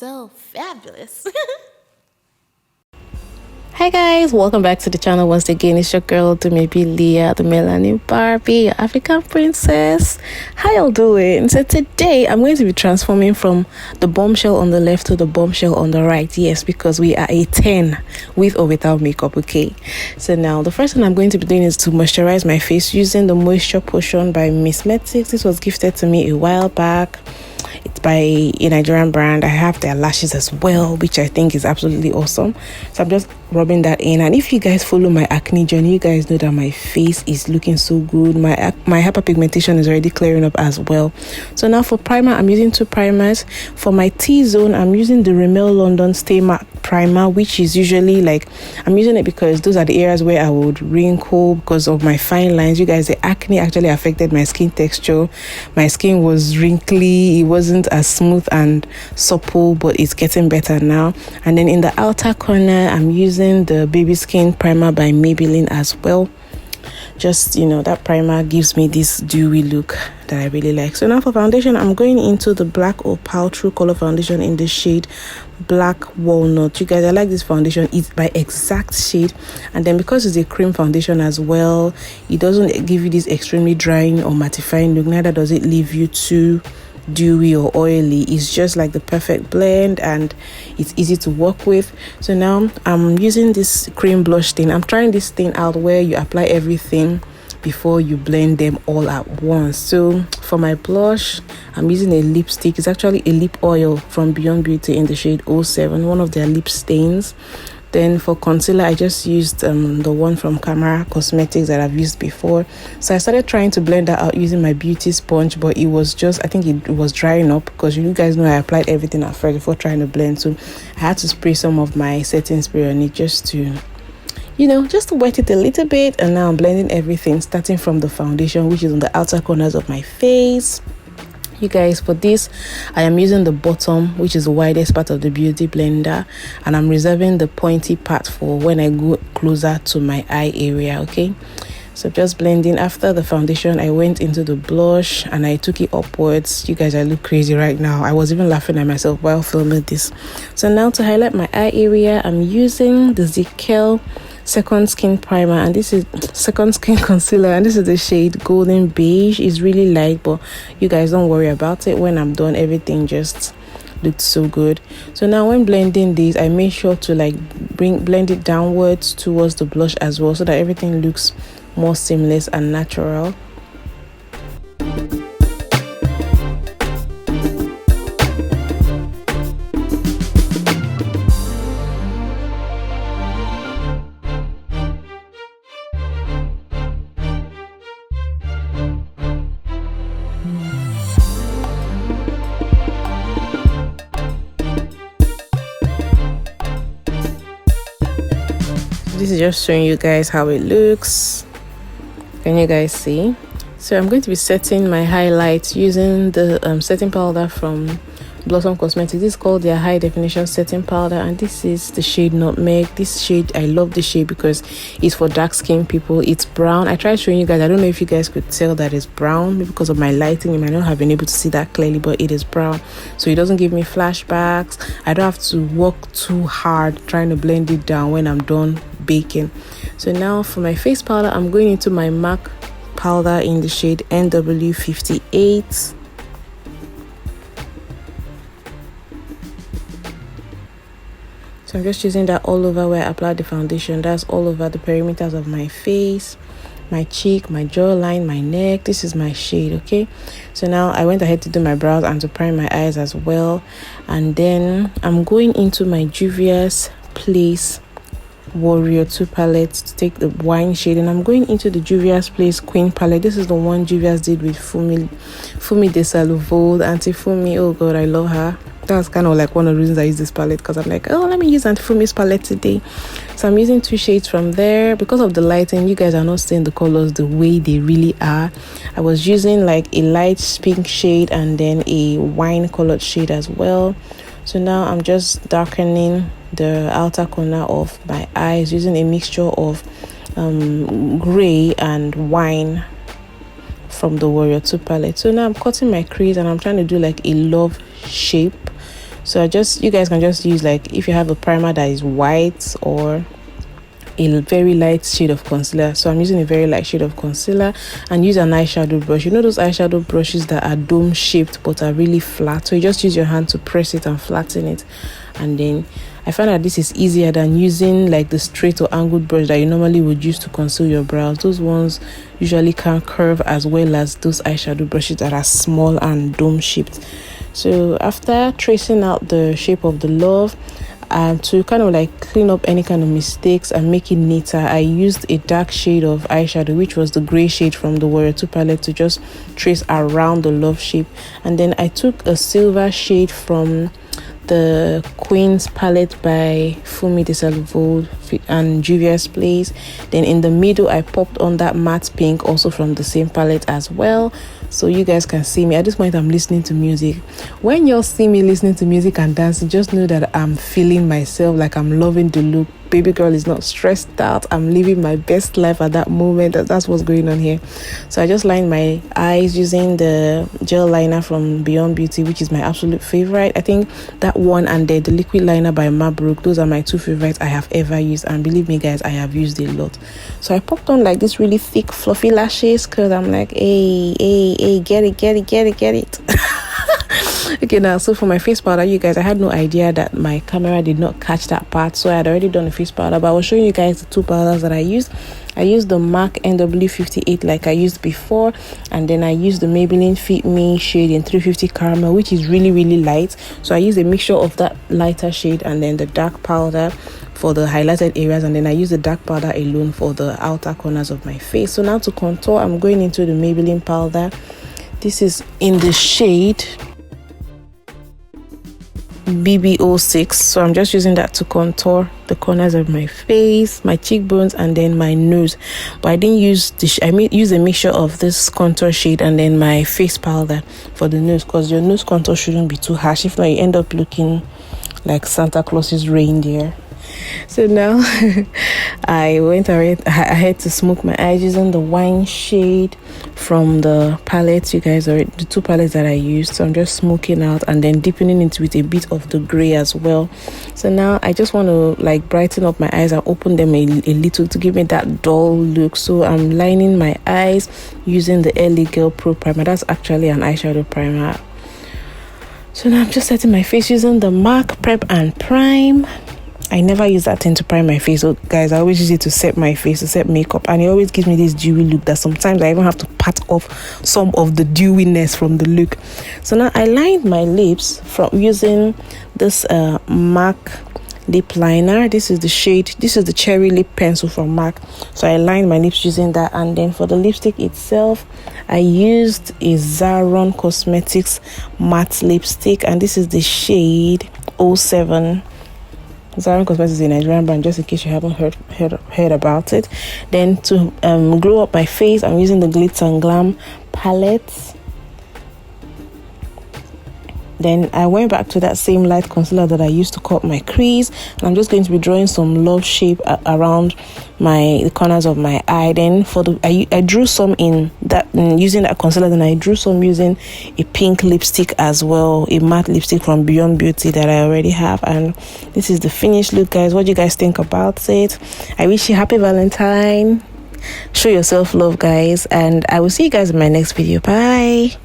so fabulous. Hi guys, welcome back to the channel once again. It's your girl DUMEBI Leah, the Melanin Barbie, African princess. How y'all doing? So today I'm going to be transforming from the bombshell on the left to the bombshell on the right. Yes, because we are a 10 with or without makeup, okay? So now the first thing I'm going to be doing is to moisturize my face using the Moisture Potion by Missmetics. This was gifted to me a while back. It's by a Nigerian brand. I have their lashes as well, which I think is absolutely awesome. So I'm just rubbing that in. And if you guys follow my acne journey, you guys know that my face is looking so good. My hyperpigmentation is already clearing up as well. So now for primer, I'm using 2 primers. For my T-zone, I'm using the Rimmel London Stay Matte primer, which is usually like, I'm using it because those are the areas where I would wrinkle because of my fine lines. You guys, the acne actually affected my skin texture. My skin was wrinkly, it wasn't as smooth and supple, but it's getting better now. And then in the outer corner, I'm using the Baby Skin primer by Maybelline as well. Just, you know, that primer gives me this dewy look that I really like. So now for foundation, I'm going into the Black Opal True Color Foundation in the shade Black Walnut. You guys, I like this foundation. It's by exact shade, and then because it's a cream foundation as well, it doesn't give you this extremely drying or mattifying look, neither does it leave you too dewy or oily. It's just like the perfect blend, and it's easy to work with. So now I'm using this cream blush thing. I'm trying this thing out where you apply everything before you blend them all at once. So for my blush, I'm using a lipstick. It's actually a lip oil from Beyond Beauty in the shade 07, one of their lip stains. Then for concealer, I just used the one from Camera Cosmetics that I've used before. So I started trying to blend that out using my beauty sponge, but it was just, I think it was drying up, because you guys know I applied everything at first before trying to blend. So I had to spray some of my setting spray on it just to, you know, just to wet it a little bit. And now I'm blending everything, starting from the foundation, which is on the outer corners of my face. You guys, for this I am using the bottom, which is the widest part of the beauty blender, and I'm reserving the pointy part for when I go closer to my eye area. Okay, so just blending. After the foundation, I went into the blush and I took it upwards. You guys, I look crazy right now. I was even laughing at myself while filming this. So now to highlight my eye area, I'm using the Zikel Second Skin primer, and this is Second Skin concealer, and this is the shade Golden Beige. It's really light, but you guys don't worry about it. When I'm done, everything just looked so good. So now when blending this, I made sure to like blend it downwards towards the blush as well, so that everything looks more seamless and natural. This is just showing you guys how it looks. Can you guys see? So I'm going to be setting my highlights using the setting powder from Blossom Cosmetics. This is called their high definition setting powder, and this is the shade Nutmeg. This shade, I love this shade because it's for dark skin people. It's brown. I tried showing you guys. I don't know if you guys could tell that it's brown. Maybe because of my lighting, you might not have been able to see that clearly, but it is brown, so it doesn't give me flashbacks. I don't have to work too hard trying to blend it down when I'm done baking. So now for my face powder, I'm going into my MAC powder in the shade NW58. So I'm just using that all over where I applied the foundation. That's all over the perimeters of my face, my cheek, my jawline, my neck. This is my shade. Okay, so now I went ahead to do my brows and to prime my eyes as well. And then I'm going into my Juvia's Place Warrior 2 palette to take the wine shade, and I'm going into the Juvia's Place Queen palette. This is the one Juvia's did with Fumi de Saluvo, Auntie Fumi. Oh god, I love her. That's kind of like one of the reasons I use this palette, because I'm like, oh, let me use Auntie Fumi's palette today. So I'm using 2 shades from there. Because of the lighting, you guys are not seeing the colors the way they really are. I was using like a light pink shade and then a wine colored shade as well. So now I'm just darkening the outer corner of my eyes using a mixture of gray and wine from the Warrior 2 palette. So now I'm cutting my crease and I'm trying to do like a love shape So you guys can just use, like, if you have a primer that is white or a very light shade of concealer. So I'm using a very light shade of concealer, and use an eyeshadow brush. You know those eyeshadow brushes that are dome shaped but are really flat, so you just use your hand to press it and flatten it. And then I find that this is easier than using like the straight or angled brush that you normally would use to conceal your brows. Those ones usually can't curve as well as those eyeshadow brushes that are small and dome shaped. So after tracing out the shape of the love, to kind of like clean up any kind of mistakes and make it neater, I used a dark shade of eyeshadow, which was the gray shade from the Warrior 2 palette, to just trace around the love shape. And then I took a silver shade from the Queen's palette by Fumi de Salvo and Juvia's Place. Then in the middle I popped on that matte pink, also from the same palette as well, so you guys can see me. At this point I'm listening to music. When y'all see me listening to music and dancing, just know that I'm feeling myself, like I'm loving the look. Baby girl is not stressed out. I'm living my best life at that moment. That's what's going on here. So I just lined my eyes using the gel liner from Beyond Beauty, which is my absolute favorite. I think that one and the liquid liner by Mabrook, those are my two favorites I have ever used, and believe me guys, I have used a lot. So I popped on like this really thick fluffy lashes, because I'm like, hey, get it. Okay, now so for my face powder, you guys, I had no idea that my camera did not catch that part, so I had already done a face powder, but I was showing you guys the two powders that I used. I used the MAC NW58 like I used before, and then I used the Maybelline Fit Me shade in 350 caramel, which is really light. So I used a mixture of that lighter shade and then the dark powder for the highlighted areas, and then I use the dark powder alone for the outer corners of my face. So now to contour, I'm going into the Maybelline powder. This is in the shade BB06, so I'm just using that to contour the corners of my face, my cheekbones, and then my nose. But I didn't use use a mixture of this contour shade and then my face powder for the nose, because your nose contour shouldn't be too harsh. If not, you end up looking like Santa Claus's reindeer. So now I went ahead to smoke my eyes using the wine shade from the palettes, you guys, or the two palettes that I used. So I'm just smoking out and then deepening into with a bit of the gray as well. So now I just want to like brighten up my eyes and open them a little to give me that dull look. So I'm lining my eyes using the LA Girl Pro Primer. That's actually an eyeshadow primer. So now I'm just setting my face using the MAC Prep and Prime. I never use that thing to prime my face, so guys, I always use it to set my face, to set makeup, and it always gives me this dewy look that sometimes I even have to pat off some of the dewiness from the look. So now I lined my lips from using this MAC lip liner. This is the shade, this is the cherry lip pencil from MAC. So I lined my lips using that, and then for the lipstick itself, I used a Zaron Cosmetics matte lipstick, and this is the shade 07. Zaron Cosmetics is a Nigerian brand, just in case you haven't heard about it. Then to glow up my face, I'm using the Glitz and Glam palette. Then I went back to that same light concealer that I used to cut my crease, and I'm just going to be drawing some love shape around the corners of my eye. Then for the I drew some in that using that concealer. Then I drew some using a pink lipstick as well, a matte lipstick from Beyond Beauty that I already have. And this is the finished look, guys. What do you guys think about it? I wish you happy Valentine. Show yourself love, guys, and I will see you guys in my next video. Bye.